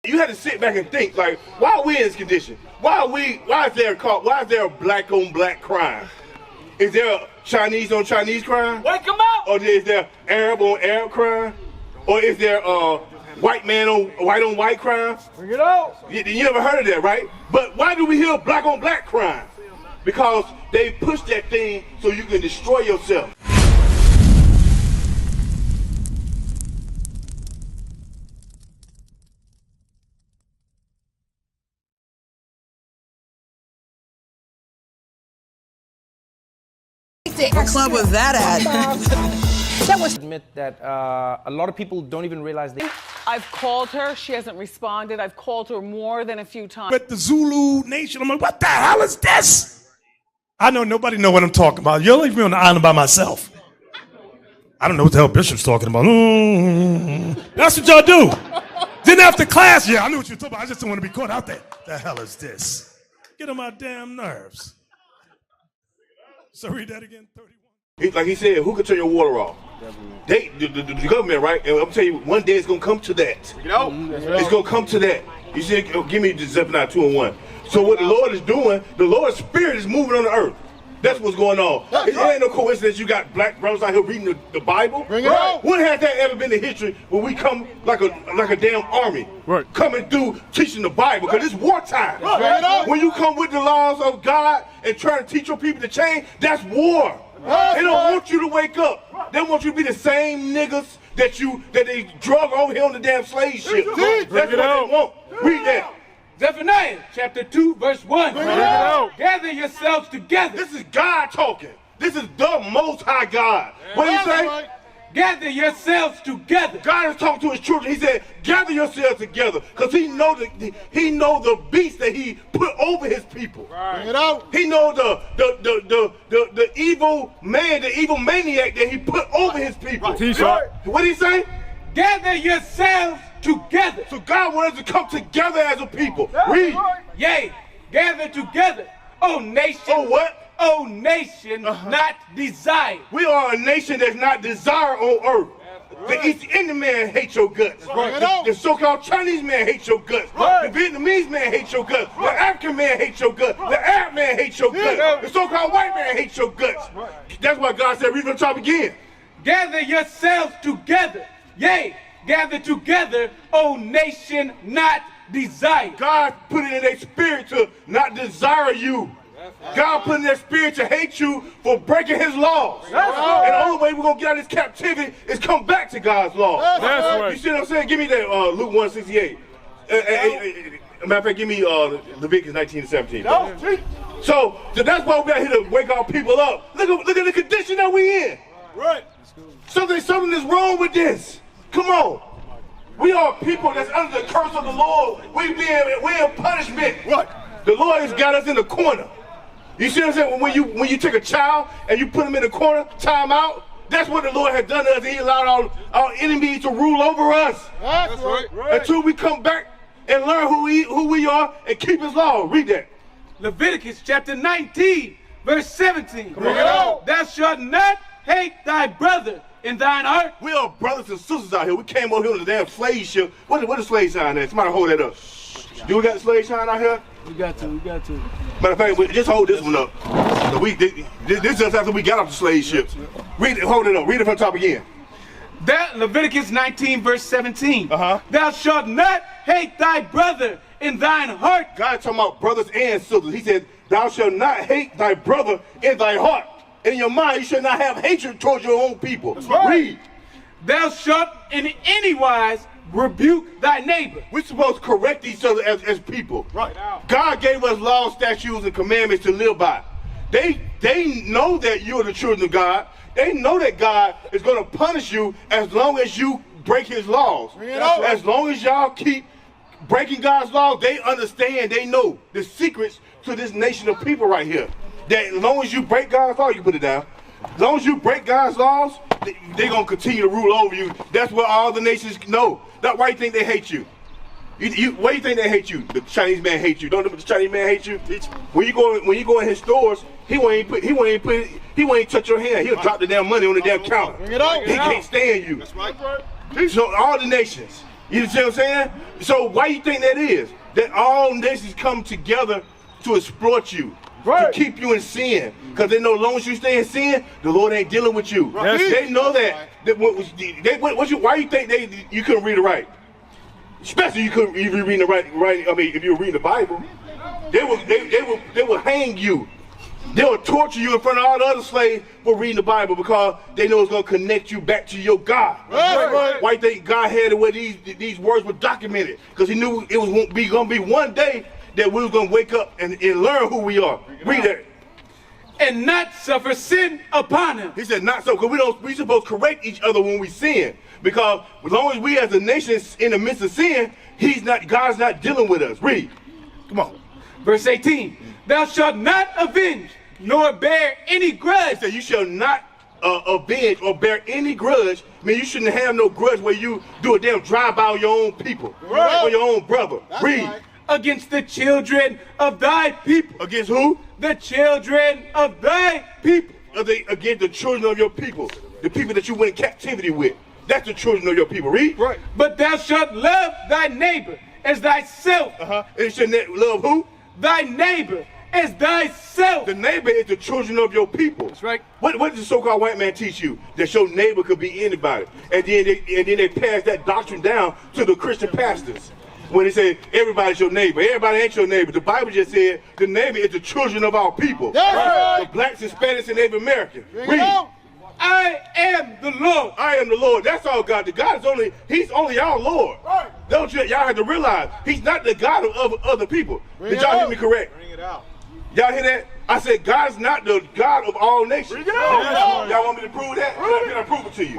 You had to sit back and think, like, why are we in this condition? Why is there a black on black crime? Is there a Chinese on Chinese crime? Wake them up! Or is there Arab on Arab crime? Or is there white man on white crime? Bring it out! You never heard of that, right? But why do we hear black on black crime? Because they push that thing so you can destroy yourself. What club was that at? That was admit that a lot of people don't even realize they. I've called her. She hasn't responded. I've called her more than a few times. But the Zulu Nation, I'm like, what the hell is this? I know nobody know what I'm talking about. You'll leave me on the island by myself. I don't know what the hell Bishop's talking about. That's what y'all do. Then after class, yeah, I knew what you were talking about. I just didn't want to be caught out there. The hell is this? Get on my damn nerves. So read that again, 31. Like he said, who can turn your water off? The government, right? And I'm telling you, one day it's gonna come to that. It's gonna come to that. You said, give me the Zephaniah 2:1. So what the Lord is doing, the Lord's Spirit is moving on the earth. That's what's going on. It ain't no coincidence you got black brothers out here reading the Bible. Bring it out. When has that ever been in history when we come like a damn army, coming through teaching the Bible? Because it's wartime. When you come with the laws of God and try to teach your people to change, that's war. They don't want you to wake up. They want you to be the same niggas that they drug over here on the damn slave ship. That's what they want. Read that. Zephaniah chapter 2 verse 1. Gather yourselves together. This is God talking. This is the Most High God. What did he say? Gather yourselves together. God is talking to his children. He said, gather yourselves together. Because he know the beast that he put over his people. Bring it out. He know the evil man, the evil maniac that he put over his people. What did he say? Gather yourselves together. So God wants us to come together as a people. Read. Yea, gather together. O nation. Oh what? O nation not desired. We are a nation that's not desired on earth. The East Indian man hates your guts. The so-called Chinese man hates your guts. The Vietnamese man hates your guts. The African man hates your guts. The Arab man hates your guts. The so-called white man hates your guts. That's why God said, read from the top again. Gather yourselves together. Yea, gather together, O nation not desired. God put it in their spirit to not desire you. God put in their spirit to hate you for breaking his laws. And the only way we're going to get out of this captivity is come back to God's laws. You see what I'm saying? Give me that Luke 1:68. Matter of fact, give me Leviticus 19:17. So that's why we're out here to wake our people up. Look at the condition that we in. Something is wrong with this. Come on. We are people that's under the curse of the Lord. We're in punishment. The Lord has got us in the corner. You see what I'm saying? When you take a child and you put him in the corner, time out, that's what the Lord has done to us. He allowed our enemies to rule over us. That's right. Until we come back and learn who we are and keep his law. Read that. Leviticus chapter 19, verse 17. Thou shalt not hate thy brother in thine heart. We are brothers and sisters out here. We came over here on the damn slave ship. What the slave sign at? Somebody hold that up. Do we got the slave sign out here? We got to. Matter of fact, just hold this one up. This is just after we got off the slave ships. Hold it up. Read it from the top again. That Leviticus 19 verse 17. Thou shalt not hate thy brother in thine heart. God talking about brothers and sisters. He said, thou shalt not hate thy brother in thy heart. In your mind, you should not have hatred towards your own people. Read. Thou shalt in any wise rebuke thy neighbor. We're supposed to correct each other as people. God gave us laws, statutes, and commandments to live by. They know that you're the children of God. They know that God is going to punish you as long as you break his laws. As long as y'all keep breaking God's laws, they understand, they know the secrets to this nation of people right here. That as long as you break God's law, you put it down. As long as you break God's laws, they're going to continue to rule over you. That's what all the nations know. That's why you think they hate you. Why do you think they hate you? The Chinese man hates you. Don't the Chinese man hate you? When you go in his stores, he won't even touch your hand. He'll drop the damn money on the damn counter. He can't stand you. That's right. So all the nations, You see what I'm saying? So why you think that is? That all nations come together to exploit you, to keep you in sin. Because they know as long as you stay in sin, the Lord ain't dealing with you. Right. They know that. Why you think you couldn't read it right? Especially you couldn't even read the right. I mean, if you were reading the Bible, they will hang you. They will torture you in front of all the other slaves for reading the Bible because they know it's going to connect you back to your God. Right. Why you think God had it where these words were documented? Because he knew it was going to be one day that we was going to wake up and learn who we are. Read that. And not suffer sin upon him. He said not so, because we supposed to correct each other when we sin. Because as long as we as a nation in the midst of sin, God's not dealing with us. Read. Come on. Verse 18. Thou shalt not avenge, nor bear any grudge. He said you shall not avenge or bear any grudge. I mean, you shouldn't have no grudge where you do a damn drive-by on your own people. Right. Or your own brother. That's read. Right. Against the children of thy people. Against who? The children of thy people. Against the children of your people. The people that you went in captivity with. That's the children of your people. Read. Right. But thou shalt love thy neighbor as thyself. And you should love who? Thy neighbor as thyself. The neighbor is the children of your people. That's right. What does the so-called white man teach you? That your neighbor could be anybody. And then they pass that doctrine down to the Christian pastors. When they say everybody's your neighbor. Everybody ain't your neighbor. The Bible just said the neighbor is the children of our people. Right. The blacks, Hispanics, and Native Americans. Read. I am the Lord. I am the Lord. That's all God. He's only our Lord. Right. Don't y'all have to realize he's not the God of other people. Did y'all hear me correct? Bring it out. Y'all hear that? I said God's not the God of all nations. Y'all want me to prove that? Can I prove it to you?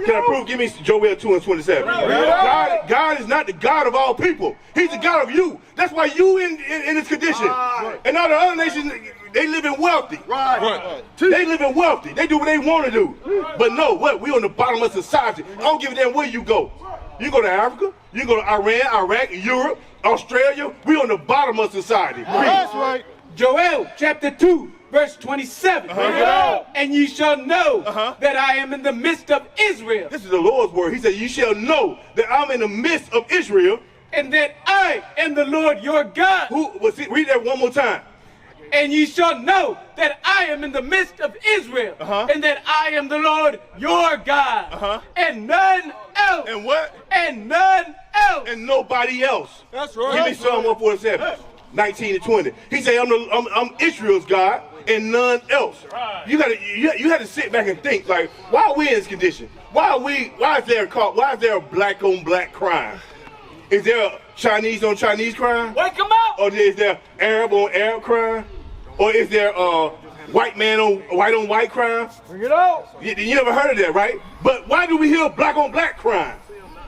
Can I prove? Give me Joel 2:27. God is not the God of all people. He's the God of you. That's why you in this condition. And all the other nations, they live in wealthy. Right. They live in wealthy. They do what they want to do. But no, we on the bottom of society. I don't give a damn where you go. You go to Africa, you go to Iran, Iraq, Europe, Australia. We on the bottom of society. That's right. Joel chapter 2 verse 27. And ye shall know that I am in the midst of Israel. This is the Lord's word. He said, you shall know that I'm in the midst of Israel. And that I am the Lord your God. Read that one more time. And ye shall know that I am in the midst of Israel. And that I am the Lord your God. And none else. And what? And none else. And nobody else. That's right. Give me Psalm 147. 19 and 20. He said, I'm Israel's God and none else. Right. You had to sit back and think, like, why are we in this condition? Why is there a black on black crime? Is there a Chinese on Chinese crime? Wake them up! Or is there Arab on Arab crime? Or is there white man on white crime? Bring it out. You never heard of that, right? But why do we hear black on black crime?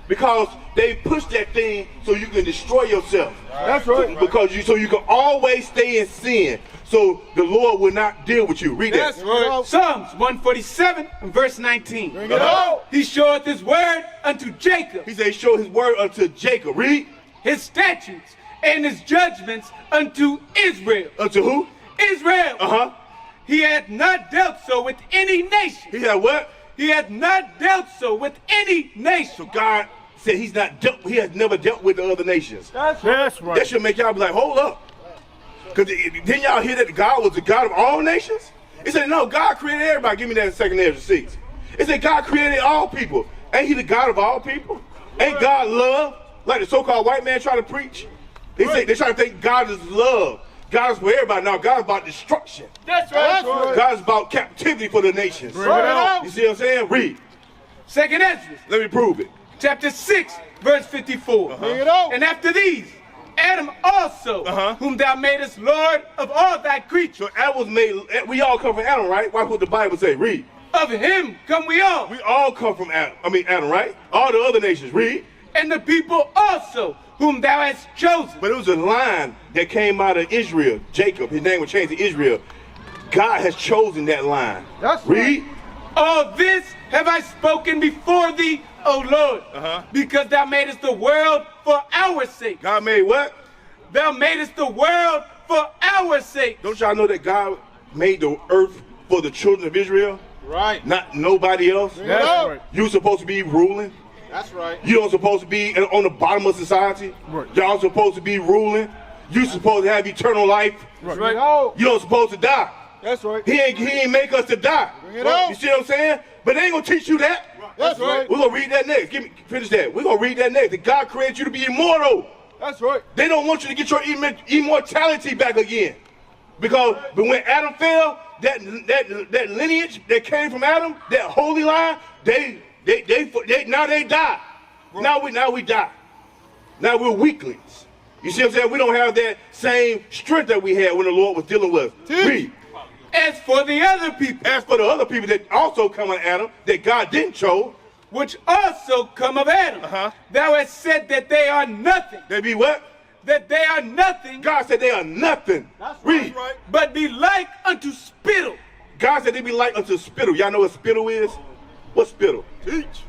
Because they push that thing so you can destroy yourself. That's right. So you can always stay in sin. So the Lord will not deal with you. Read that. Right. Psalms 147 and verse 19. Bring it out. He showeth his word unto Jacob. He said he showed his word unto Jacob. Read. His statutes and his judgments unto Israel. Unto who? Israel. He hath not dealt so with any nation. He had what? He hath not dealt so with any nation. So God said he has never dealt with the other nations. That's right. That should make y'all be like, hold up. Because didn't y'all hear that God was the God of all nations? He said, no, God created everybody. Give me that in 2 Ezra 6. It said God created all people. Ain't he the God of all people? Ain't God love? Like the so-called white man try to preach? They try to think God is love. God is for everybody. Now God is about destruction. That's right. God is about captivity for the nations. You see what I'm saying? Read. 2 Ezra. Let me prove it. Chapter 6, verse 54. Bring it out. And after these, Adam also, whom thou madest Lord of all thy creatures. So Adam was made, we all come from Adam, right? Why would the Bible say? Read. Of him come we all. We all come from Adam, right? All the other nations. Read. And the people also, whom thou hast chosen. But it was a line that came out of Israel. Jacob, his name was changed to Israel. God has chosen that line. That's Read. Right. All this have I spoken before thee, O Lord, because thou madest the world for our sake. God made what? Thou madest the world for our sake. Don't y'all know that God made the earth for the children of Israel? Right. Not nobody else. That's right. You supposed to be ruling. That's right. You don't supposed to be on the bottom of society. Right. Y'all supposed to be ruling. You supposed to have eternal life. Right. Right. You don't supposed to die. That's right. He ain't make us to die. Bring it out. You see what I'm saying? But they ain't gonna teach you that. That's right. We're gonna read that next. Finish that. We're gonna read that next. That God created you to be immortal. That's right. They don't want you to get your immortality back again. But when Adam fell, that lineage that came from Adam, that holy line, they now they die. Now we die. Now we're weaklings. You see what I'm saying? We don't have that same strength that we had when the Lord was dealing with us. Read. As for the other people, As for the other people that also come on Adam, that God didn't chose, which also come of Adam, thou hast said that they are nothing. they be what? That they are nothing, God said they are nothing. Read. Right. but be like unto spittle. God said they be like unto spittle. Y'all know what spittle is? What's spittle? Teach.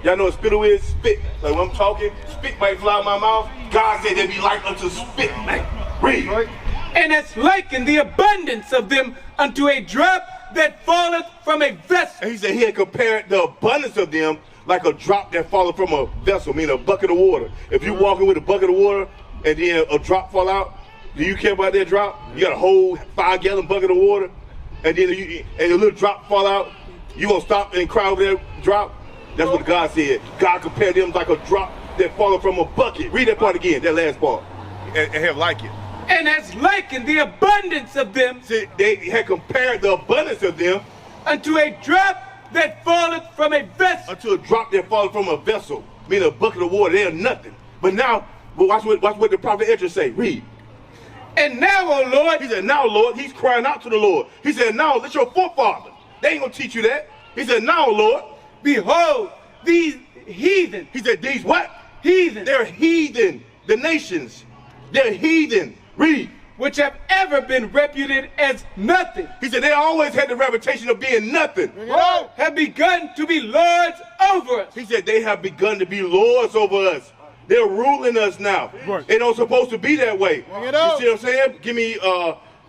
Y'all know what spittle is? Spit. Like when I'm talking, spit might fly out my mouth. God said they be like unto spit. Man. Read. Right. And hast likened the abundance of them unto a drop that falleth from a vessel. And he said he had compared the abundance of them like a drop that falleth from a vessel, meaning a bucket of water. If you walking with a bucket of water and then a drop fall out, do you care about that drop? You got a whole 5-gallon bucket of water, and then a little drop fall out, you gonna stop and cry over that drop? That's what God said. God compared them like a drop that falleth from a bucket. Read that part again, that last part, and have like it. And has likened the abundance of them See, they had compared the abundance of them unto a drop that falleth from a vessel. unto a drop that falls from a vessel, meaning a bucket of water. They are nothing. But now, watch what the prophet Ezra say. Read. And now, O Lord, He said, now, Lord, he's crying out to the Lord. He said, now, let your forefathers. They ain't gonna teach you that. He said, now, Lord. behold, these heathen, He said, these what? heathen, They're heathen. The nations. They're heathen. Read. which have ever been reputed as nothing, He said, they always had the reputation of being nothing. have begun to be lords over us. He said, they have begun to be lords over us. They're ruling us now. Right. They don't supposed to be that way. Bring it You out. see what I'm saying? Give me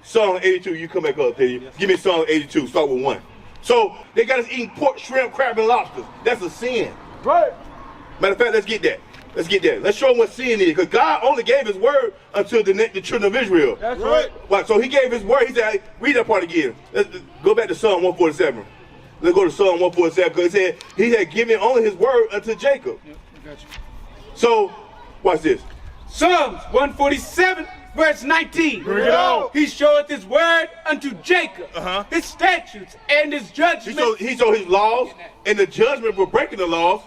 Psalm 82. You come back up there. Give me Psalm 82. Start with 1. So they got us eating pork, shrimp, crab, and lobsters. That's a sin. Right. Matter of fact, let's get that. Let's get that. Let's show them what sin is. Because God only gave his word unto the children of Israel. That's right. Right, so he gave his word. He said, read that part again. Let's go back to Psalm 147. Let's go to Psalm 147 because it said he had given only his word unto Jacob. I got you. So, watch this. Psalms 147, verse 19. Bring it out. He showeth his word unto Jacob, his statutes and his He judgments showed his laws and the judgment for breaking the laws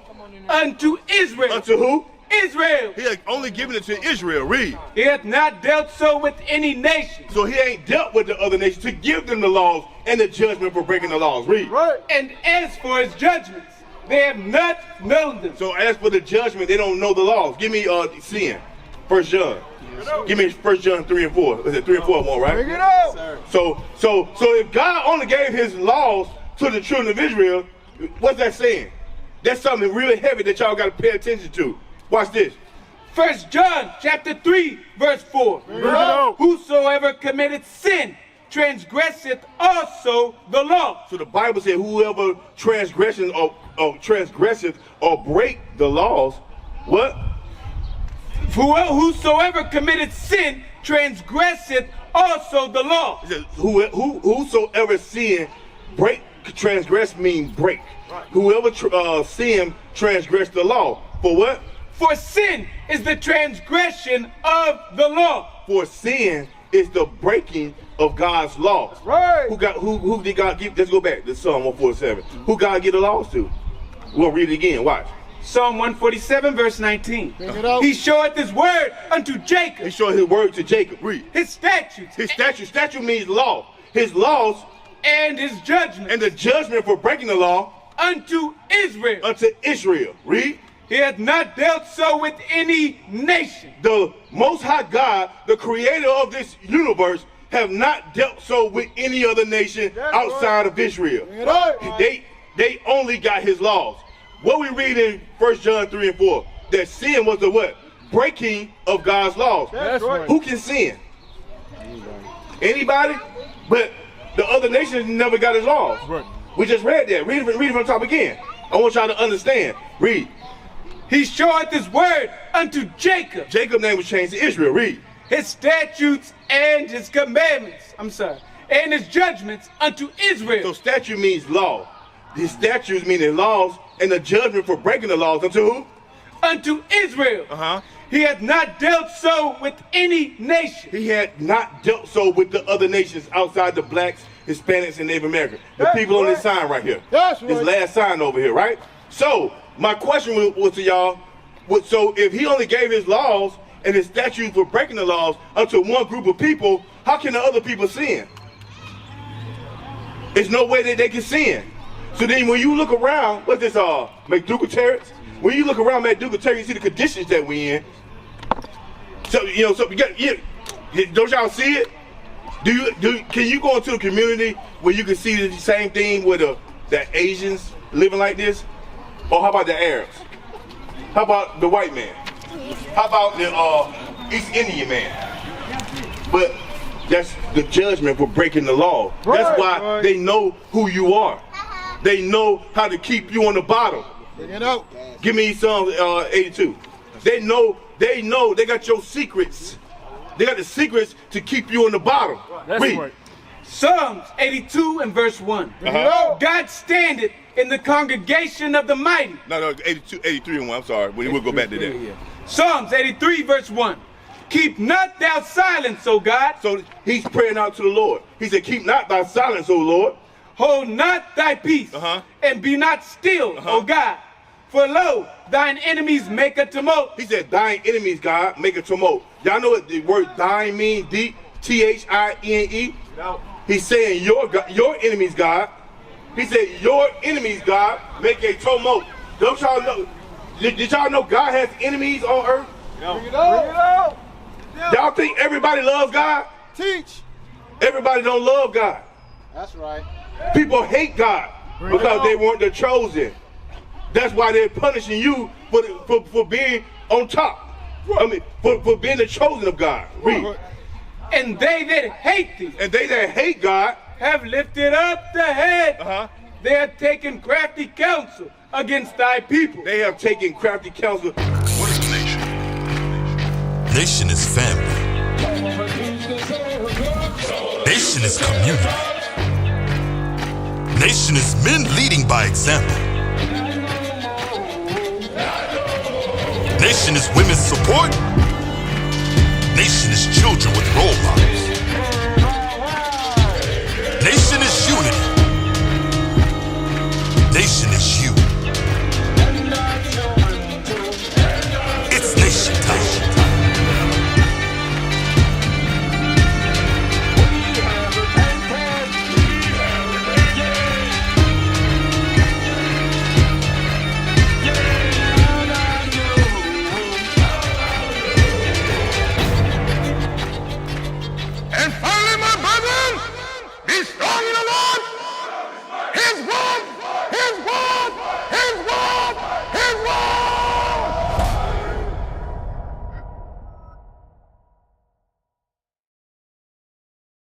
unto Israel. unto who? Israel. He had only given it to Israel. Read. He hath not dealt so with any nation. So he ain't dealt with the other nations to give them the laws and the judgment for breaking the laws. Read. Right. And as for his judgments, they have not known them. So as for the judgment, they don't know the laws. Give me sin. 1 John. Give me 1 John 3 and 4. Is it 3 and 4 more, right? Bring it out. So if God only gave his laws to the children of Israel, what's that saying? That's something really heavy that y'all got to pay attention to. Watch this. 1 John chapter 3, verse 4. Bring it out. Whosoever committeth sin transgresseth also the law. So the Bible said whoever transgresseth or break the laws, what? Whosoever committeth sin transgresseth also the law. It says whosoever sin break, transgress mean break. Whoever sin transgress the law. For what? For sin is the transgression of the law. For sin is the breaking of God's laws. Right. Who did God give? Let's go back to Psalm 147. Who God give the laws to? We'll read it again. Watch. Psalm 147, verse 19. Bring it out. He showeth his word unto Jacob, He showed his word to Jacob. Read. his statutes, His statute. Statute means law. His laws and his judgments and the judgment for breaking the law unto Israel. unto Israel. Read. He hath not dealt so with any nation. The Most High God, the creator of this universe, have not dealt so with any other nation outside of Israel. Bring it out. They only got his laws. What we read in 1 John 3 and 4, that sin was the what? Breaking of God's laws. That's right. Who can sin? Anybody? But the other nations never got his laws. Right. We just read that. Read it from the top again. I want y'all to understand. Read. He showeth his word unto Jacob. Jacob's name was changed to Israel. Read. His statutes and his commandments, and his judgments unto Israel. So statute means law. The statutes mean the laws, and the judgment for breaking the laws unto who? Unto Israel. He hath not dealt so with any nation. He had not dealt so with the other nations outside the blacks, Hispanics, and Native Americans. The people on this sign right here. That's This right. last sign over here, right? So my question was to y'all, so if he only gave his laws and his statutes for breaking the laws unto one group of people, how can the other people sin? There's no way that they can sin. So then when you look around, what's this, McDougal Terrace? When you look around McDougal Terrace, you see the conditions that we in. So, you know, so don't y'all see it? Can you go into a community where you can see the same thing with the Asians living like this? Or how about the Arabs? How about the white man? How about the East Indian man? But that's the judgment for breaking the law. That's why they know who you are. They know how to keep you on the bottom. Give me Psalm 82. They know, they got your secrets. They got the secrets to keep you on the bottom. Read. Psalms 82 and verse 1. God standeth in the congregation of the mighty. No, 82, 83 and 1, I'm sorry. We'll go back to that. Psalms 83 verse 1. Keep not thou silence, O God. So he's praying out to the Lord. He said, keep not thy silence, O Lord. Hold not thy peace, and be not still, O God. For lo, thine enemies make a tumult. He said, thine enemies, God, make a tumult. Y'all know what the word thine means? Thine. No. He's saying your enemies, God. He said, your enemies, God, make a tumult. Don't y'all know? Did y'all know God has enemies on earth? No. Bring it out. Y'all think everybody loves God? Teach. Everybody don't love God. That's right. People hate God because they weren't the chosen. That's why they're punishing you for being on top. I mean, for being the chosen of God. Read. And they that hate thee. And they that hate God have lifted up the head. They have taken crafty counsel against thy people. They have taken crafty counsel. What is a nation? Nation is family. Nation is community. Nation is men leading by example. Nation is women's support